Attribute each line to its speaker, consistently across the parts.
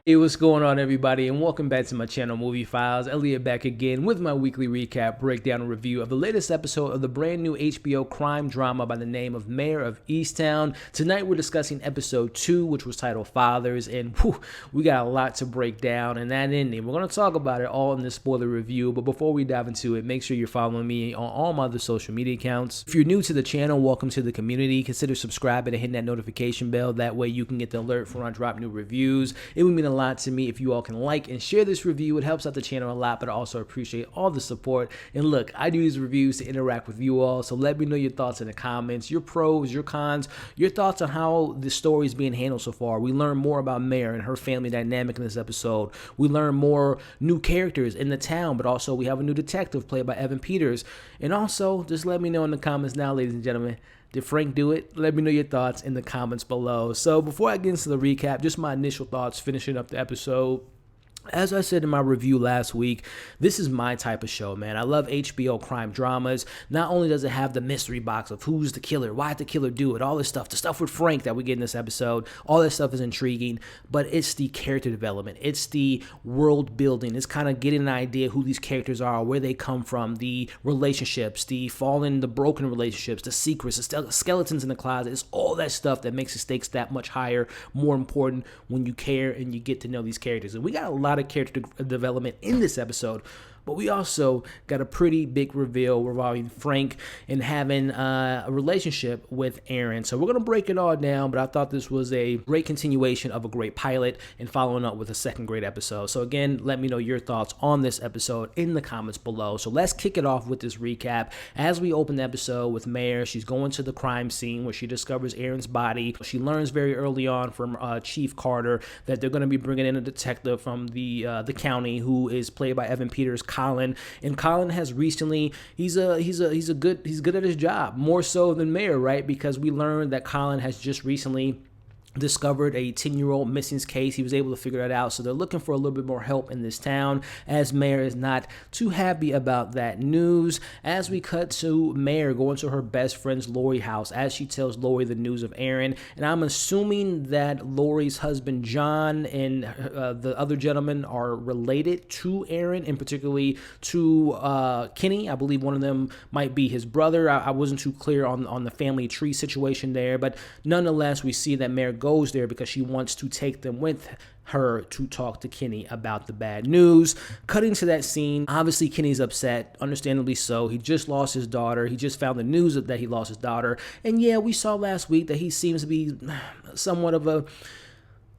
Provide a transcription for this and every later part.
Speaker 1: Hey, what's going on, everybody, and welcome back to my channel, Movie Files. Elliot back again with my weekly recap, breakdown, and review of the latest episode of the brand new HBO crime drama by the name of Mare of Easttown. Tonight, we're discussing episode 2, which was titled Fathers, and we got a lot to break down in that ending. We're going to talk about it all in this spoiler review, but before we dive into it, make sure you're following me on all my other social media accounts. If you're new to the channel, welcome to the community. Consider subscribing and hitting that notification bell. That way, you can get the alert for when I drop new reviews. It would mean a lot to me if you all can like and share this review. It helps out the channel a lot, but I also appreciate all the support. And look, I do these reviews to interact with you all, so let me know your thoughts in the comments, your pros, your cons, your thoughts on how the story is being handled so far. We learn more about Mare and her family dynamic in this episode. We learn more new characters in the town, but also we have a new detective played by Evan Peters. And also, just let me know in the comments now, ladies and gentlemen, did Frank do it? Let me know your thoughts in the comments below. So before I get into the recap, just my initial thoughts finishing up the episode. As I said in my review last week, this is my type of show, man. I love HBO crime dramas. Not only does it have the mystery box of who's the killer, why did the killer do it, all this stuff, the stuff with Frank that we get in this episode, all this stuff is intriguing, but it's the character development. It's the world building. It's kind of getting an idea who these characters are, where they come from, the relationships, the fallen, the broken relationships, the secrets, the skeletons in the closet. It's all that stuff that makes the stakes that much higher, more important when you care and you get to know these characters. And we got a lot of character development in this episode, but we also got a pretty big reveal revolving Frank and having a relationship with Aaron. So we're going to break it all down, but I thought this was a great continuation of a great pilot and following up with a second great episode. So again, let me know your thoughts on this episode in the comments below. So let's kick it off with this recap. As we open the episode with Mare, she's going to the crime scene where she discovers Aaron's body. She learns very early on from Chief Carter that they're going to be bringing in a detective from the county who is played by Evan Peters, Colin. And Colin has recently, he's good at his job, more so than Mare, right? Because we learned that Colin has just recently discovered a 10-year-old missing case. He was able to figure that out, so they're looking for a little bit more help in this town, as Mare is not too happy about that news. As we cut to Mare going to her best friend's Lori house as she tells Lori the news of Aaron, and I'm assuming that Lori's husband John and the other gentleman are related to Aaron, and particularly to Kenny. I believe one of them might be his brother. I wasn't too clear on the family tree situation there, but nonetheless, we see that Mare goes there because she wants to take them with her to talk to Kenny about the bad news. Cutting to that scene, obviously Kenny's upset, understandably so. He just lost his daughter. He just found the news that he lost his daughter. And yeah, we saw last week that he seems to be somewhat of a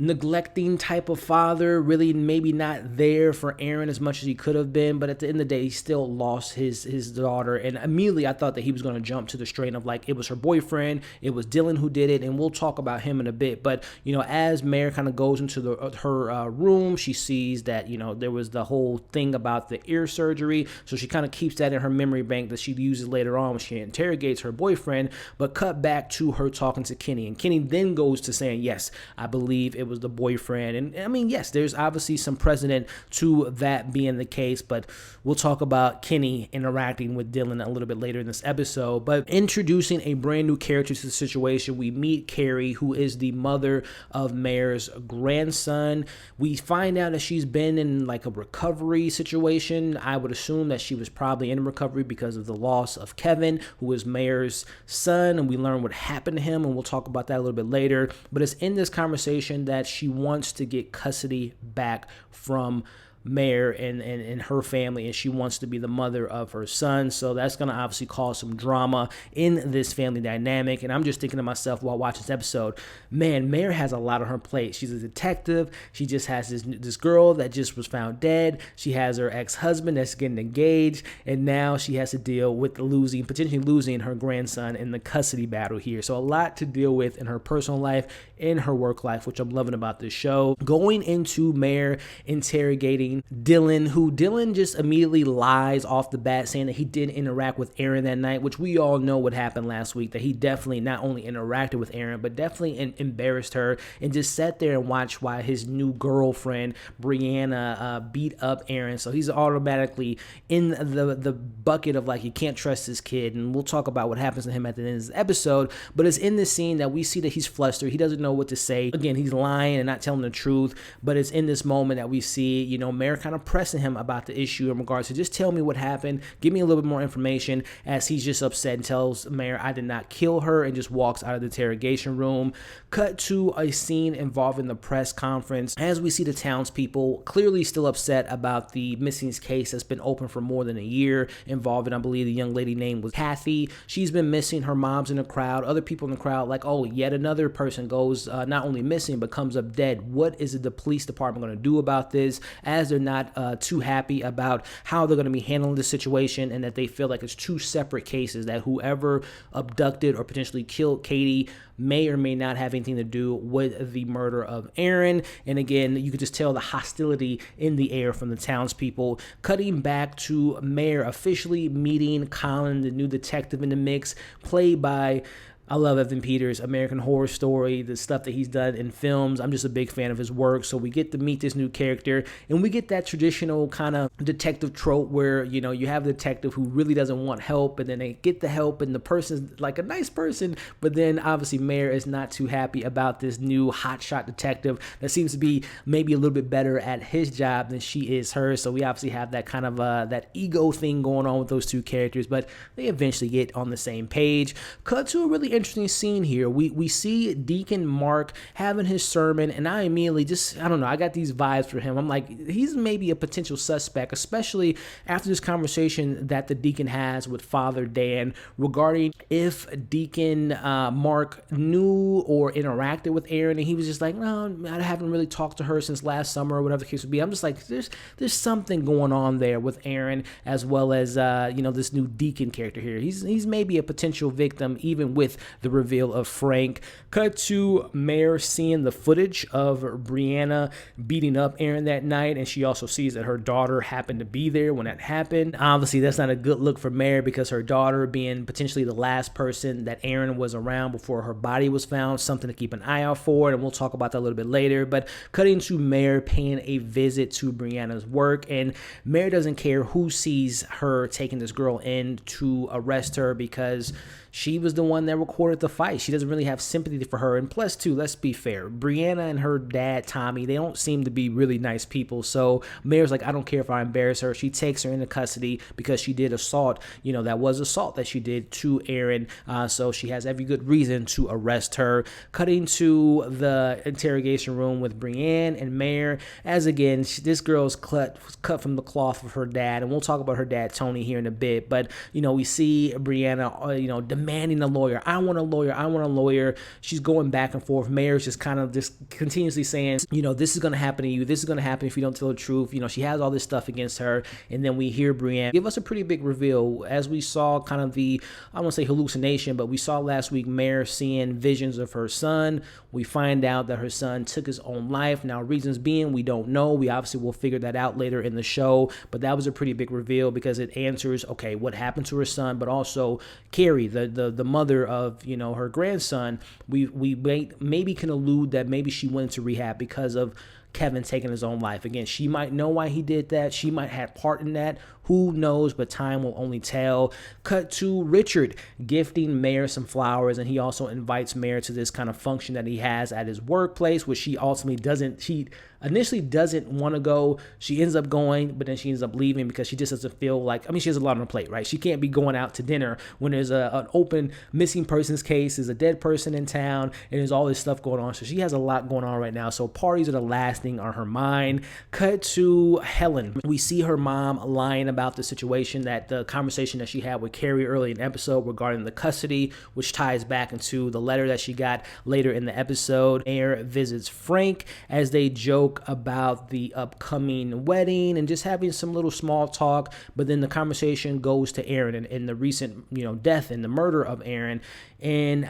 Speaker 1: neglecting type of father, really maybe not there for Aaron as much as he could have been, but at the end of the day, he still lost his daughter. And immediately I thought that he was going to jump to the strain of like, it was her boyfriend, it was Dylan who did it, and we'll talk about him in a bit. But, you know, as Mare kind of goes into her room, she sees that, you know, there was the whole thing about the ear surgery, so she kind of keeps that in her memory bank that she uses later on when she interrogates her boyfriend. But cut back to her talking to Kenny, and Kenny then goes to saying, yes, I believe it was the boyfriend. And I mean, yes, there's obviously some precedent to that being the case, but we'll talk about Kenny interacting with Dylan a little bit later in this episode. But introducing a brand new character to the situation, we meet Carrie, who is the mother of Mare's grandson. We find out that she's been in like a recovery situation. I would assume that she was probably in recovery because of the loss of Kevin, who is Mare's son, and we learn what happened to him, and we'll talk about that a little bit later. But it's in this conversation that she wants to get custody back from Mare and her family, and she wants to be the mother of her son. So that's going to obviously cause some drama in this family dynamic. And I'm just thinking to myself while watching this episode, man, Mare has a lot on her plate. She's a detective. She just has this girl that just was found dead. She has her ex-husband that's getting engaged, and now she has to deal with potentially losing her grandson in the custody battle here. So a lot to deal with in her personal life, in her work life, which I'm loving about this show. Going into Mare interrogating meeting Dylan just immediately lies off the bat, saying that he did interact with Aaron that night, which we all know what happened last week, that he definitely not only interacted with Aaron, but definitely embarrassed her and just sat there and watched while his new girlfriend, Brianna, beat up Aaron. So he's automatically in the bucket of like, you can't trust this kid, and we'll talk about what happens to him at the end of this episode. But it's in this scene that we see that he's flustered. He doesn't know what to say. Again, he's lying and not telling the truth, but it's in this moment that we see, Mare kind of pressing him about the issue in regards to just tell me what happened, give me a little bit more information, as he's just upset and tells Mare, I did not kill her, and just walks out of the interrogation room. Cut to a scene involving the press conference as we see the townspeople clearly still upset about the missing case that's been open for more than a year, involving, I believe, the young lady named was Kathy. She's been missing. Her mom's in the crowd. Other people in the crowd like, oh, yet another person goes not only missing but comes up dead. What is the police department going to do about this? As they're not too happy about how they're going to be handling the situation, and that they feel like it's two separate cases, that whoever abducted or potentially killed Katie may or may not have anything to do with the murder of Aaron. And again, you could just tell the hostility in the air from the townspeople. Cutting back to Mare officially meeting Colin, the new detective in the mix, played by, I love Evan Peters, American Horror Story, the stuff that he's done in films. I'm just a big fan of his work. So we get to meet this new character, and we get that traditional kind of detective trope where, you have a detective who really doesn't want help, and then they get the help, and the person's like a nice person, but then obviously Mare is not too happy about this new hotshot detective that seems to be maybe a little bit better at his job than she is hers. So we obviously have that kind of that ego thing going on with those two characters, but they eventually get on the same page. Cut to a really interesting scene here. We see Deacon Mark having his sermon, and I immediately I got these vibes for him. I'm like, he's maybe a potential suspect, especially after this conversation that the deacon has with Father Dan regarding if Deacon Mark knew or interacted with Aaron, and he was just like, no, I haven't really talked to her since last summer or whatever the case would be. I'm just like, there's something going on there with Aaron, as well as this new deacon character here. He's maybe a potential victim, even with the reveal of Frank. Cut to Mare seeing the footage of Brianna beating up Aaron that night, and she also sees that her daughter happened to be there when that happened. Obviously, that's not a good look for Mare, because her daughter being potentially the last person that Aaron was around before her body was found, something to keep an eye out for, and we'll talk about that a little bit later. But cutting to Mare paying a visit to Brianna's work, and Mare doesn't care who sees her taking this girl in to arrest her, because she was the one that recorded the fight. She doesn't really have sympathy for her. And plus, too, let's be fair, Brianna and her dad, Tommy, they don't seem to be really nice people. So Mare's like, I don't care if I embarrass her. She takes her into custody because she did assault. That was assault that she did to Aaron. So she has every good reason to arrest her. Cutting to the interrogation room with Brianne and Mare, as again, this girl's cut from the cloth of her dad. And we'll talk about her dad, Tony, here in a bit. But, we see Brianna, demanding a lawyer. I want a lawyer. I want a lawyer. She's going back and forth. Mare's just kind of just continuously saying, this is going to happen to you. This is going to happen if you don't tell the truth. She has all this stuff against her. And then we hear Brianna give us a pretty big reveal, as we saw kind of the, I won't say hallucination, but we saw last week Mare seeing visions of her son. We find out that her son took his own life. Now, reasons being, we don't know. We obviously will figure that out later in the show, but that was a pretty big reveal, because it answers, okay, what happened to her son, but also Carrie, the mother of her grandson. We maybe can allude that maybe she went into rehab because of Kevin taking his own life. Again, she might know why he did that. She might have part in that. Who knows, but time will only tell. Cut to Richard gifting Mare some flowers, and he also invites Mare to this kind of function that he has at his workplace, which she ultimately doesn't. She initially doesn't want to go. She ends up going, but then she ends up leaving because she just doesn't feel like, she has a lot on her plate, right? She can't be going out to dinner when there's an open missing persons case, there's a dead person in town, and there's all this stuff going on. So she has a lot going on right now. So parties are the last thing on her mind. Cut to Helen. We see her mom lying about the situation, that the conversation that she had with Carrie early in the episode regarding the custody, which ties back into the letter that she got later in the episode. Mare visits Frank as they joke about the upcoming wedding and just having some little small talk, but then the conversation goes to Aaron and the recent death and the murder of Aaron. And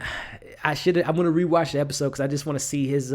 Speaker 1: I'm going to rewatch the episode because I just want to see his,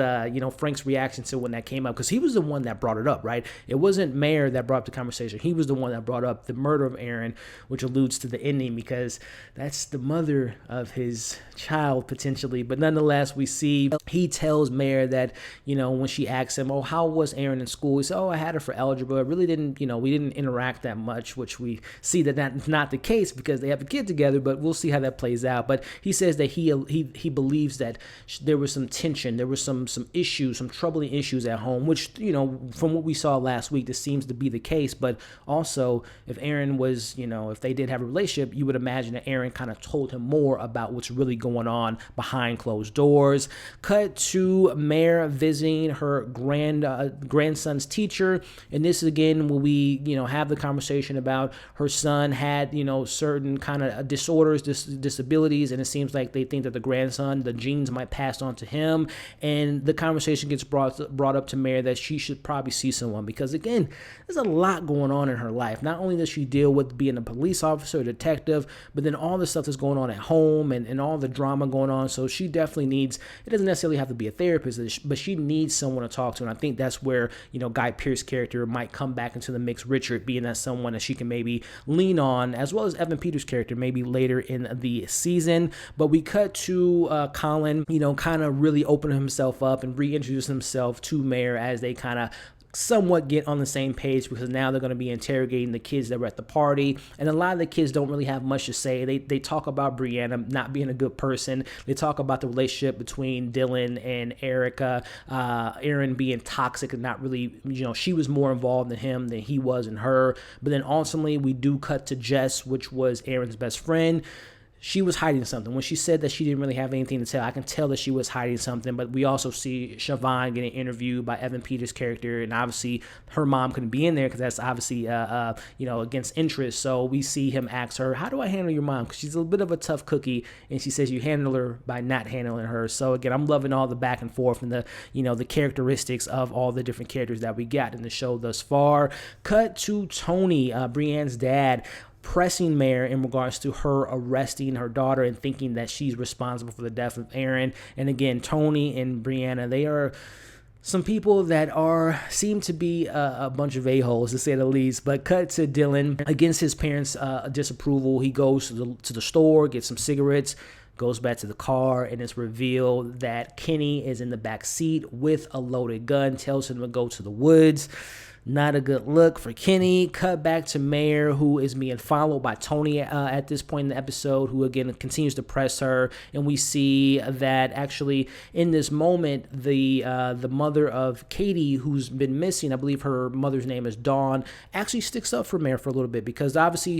Speaker 1: Frank's reaction to when that came up, because he was the one that brought it up, right? It wasn't Mayor that brought up the conversation. He was the one that brought up the murder of Aaron, which alludes to the ending because that's the mother of his child potentially. But nonetheless, we see he tells Mayor that, when she asks him, oh, how was Aaron in school? He said, oh, I had her for algebra. It really didn't, we didn't interact that much, which we see that that's not the case because they have a kid together, but we'll see how that plays out. But he says that he believes that there was some tension, there was some issues, some troubling issues at home, which, from what we saw last week, this seems to be the case. But also, if Aaron was, if they did have a relationship, you would imagine that Aaron kind of told him more about what's really going on behind closed doors. Cut to Mare visiting her grandson's teacher, and this is again when we, have the conversation about her son had, certain kind of disorders, disabilities, and it seems like they think that the grandson, the genes might pass on to him, and the conversation gets brought up to Mare that she should probably see someone because, again, there's a lot going on in her life. Not only does she deal with being a police officer, a detective, but then all the stuff that's going on at home and all the drama going on, so she definitely needs, it doesn't necessarily have to be a therapist, but she needs someone to talk to, and I think that's where, Guy Pearce's character might come back into the mix, Richard being that someone that she can maybe lean on, as well as Evan Peters' character maybe later in the season. But we cut to Colin, kind of really opening himself up and reintroduce himself to Mare as they kind of somewhat get on the same page, because now they're going to be interrogating the kids that were at the party, and a lot of the kids don't really have much to say. They talk about Brianna not being a good person. They talk about the relationship between Dylan and Erica, Aaron being toxic and not really, she was more involved in him than he was in her. But then ultimately we do cut to Jess, which was Aaron's best friend. She was hiding something. When she said that she didn't really have anything to tell, I can tell that she was hiding something. But we also see Siobhan getting interviewed by Evan Peters' character, and obviously her mom couldn't be in there because that's obviously against interest. So we see him ask her, "How do I handle your mom?" Because she's a bit of a tough cookie, and she says you handle her by not handling her. So again, I'm loving all the back and forth and the characteristics of all the different characters that we got in the show thus far. Cut to Tony, Brianne's dad, pressing Mare in regards to her arresting her daughter and thinking that she's responsible for the death of Aaron. And again, Tony and Brianna, they are some people that seem to be a bunch of a-holes, to say the least. But cut to Dylan. Against his parents' disapproval, he goes to the store, gets some cigarettes, goes back to the car, and it's revealed that Kenny is in the back seat with a loaded gun, tells him to go to the woods. Not a good look for Kenny. Cut back to Mare, who is being followed by Tony at this point in the episode, who again continues to press her. And we see that actually in this moment, the mother of Katie, who's been missing, I believe her mother's name is Dawn, actually sticks up for Mare for a little bit, because obviously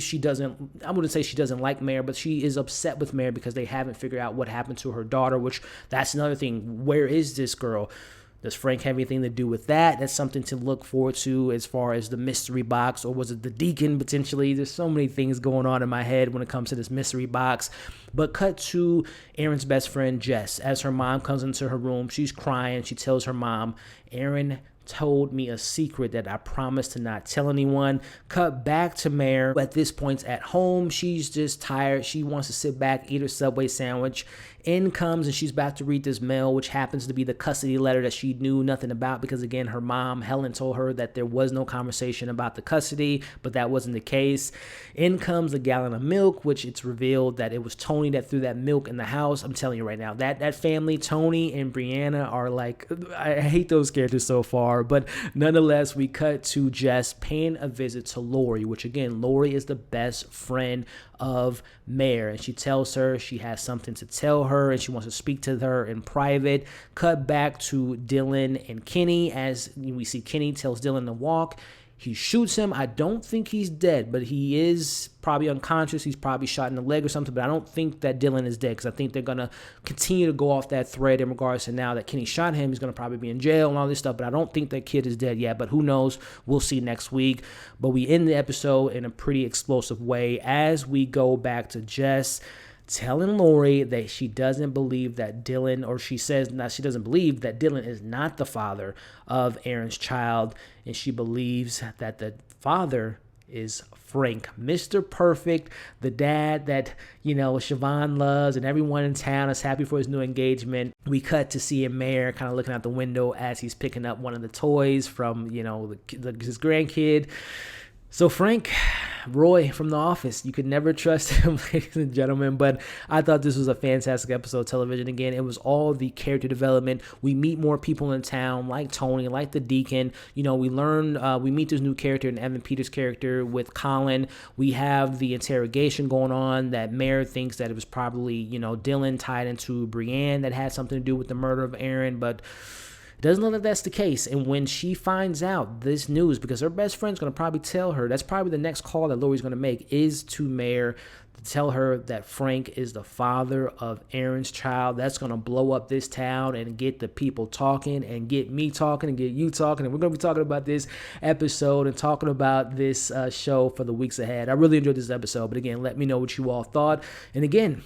Speaker 1: I wouldn't say she doesn't like Mare, but she is upset with Mare because they haven't figured out what happened to her daughter, which that's another thing. Where is this girl? Does Frank have anything to do with that? That's something to look forward to as far as the mystery box, or was it the deacon potentially? There's so many things going on in my head when it comes to this mystery box. But cut to Aaron's best friend, Jess. As her mom comes into her room, she's crying. She tells her mom, Aaron told me a secret that I promised to not tell anyone. Cut back to Mare. At this point at home, she's just tired. She wants to sit back, eat her Subway sandwich. In comes, and she's about to read this mail, which happens to be the custody letter that she knew nothing about, because again, her mom, Helen, told her that there was no conversation about the custody, but that wasn't the case. In comes a gallon of milk, which it's revealed that it was Tony that threw that milk in the house. I'm telling you right now, that family, Tony and Brianna, are like, I hate those characters so far, but nonetheless, we cut to Jess paying a visit to Lori, which again, Lori is the best friend of Mare, and she tells her she has something to tell her and she wants to speak to her in private. Cut back to Dylan and Kenny as we see Kenny tells Dylan to walk. He shoots him. I don't think he's dead, but he is probably unconscious. He's probably shot in the leg or something, but I don't think that Dylan is dead, because I think they're going to continue to go off that thread in regards to now that Kenny shot him. He's going to probably be in jail and all this stuff, but I don't think that kid is dead yet, but who knows? We'll see next week. But we end the episode in a pretty explosive way as we go back to Jess telling Lori that she doesn't believe that Dylan, or she says that she doesn't believe that Dylan is not the father of Aaron's child, and she believes that the father is Frank, Mr. Perfect, the dad that, Siobhan loves, and everyone in town is happy for his new engagement. We cut to seeing Mayor kind of looking out the window as he's picking up one of the toys from, his grandkid. So Frank, Roy from The Office, you could never trust him, ladies and gentlemen, but I thought this was a fantastic episode of television. Again, it was all the character development. We meet more people in town, like Tony, like the Deacon. We meet this new character, an Evan Peters character with Colin. We have the interrogation going on that Mayor thinks that it was probably, Dylan tied into Brianna that had something to do with the murder of Aaron, but doesn't look like that's the case. And when she finds out this news, because her best friend's going to probably tell her, that's probably the next call that Lori's going to make, is to Mayor to tell her that Frank is the father of Aaron's child. That's going to blow up this town and get the people talking and get me talking and get you talking. And we're going to be talking about this episode and talking about this show for the weeks ahead. I really enjoyed this episode. But again, let me know what you all thought. And again,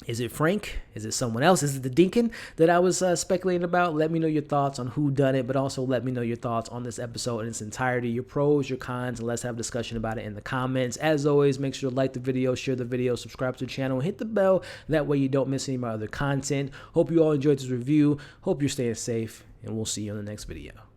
Speaker 1: is it Frank? Is it someone else? Is it the Deacon that I was speculating about? Let me know your thoughts on who done it, but also let me know your thoughts on this episode in its entirety, your pros, your cons, and let's have a discussion about it in the comments. As always, make sure to like the video, share the video, subscribe to the channel, and hit the bell. That way you don't miss any of my other content. Hope you all enjoyed this review. Hope you're staying safe, and we'll see you in the next video.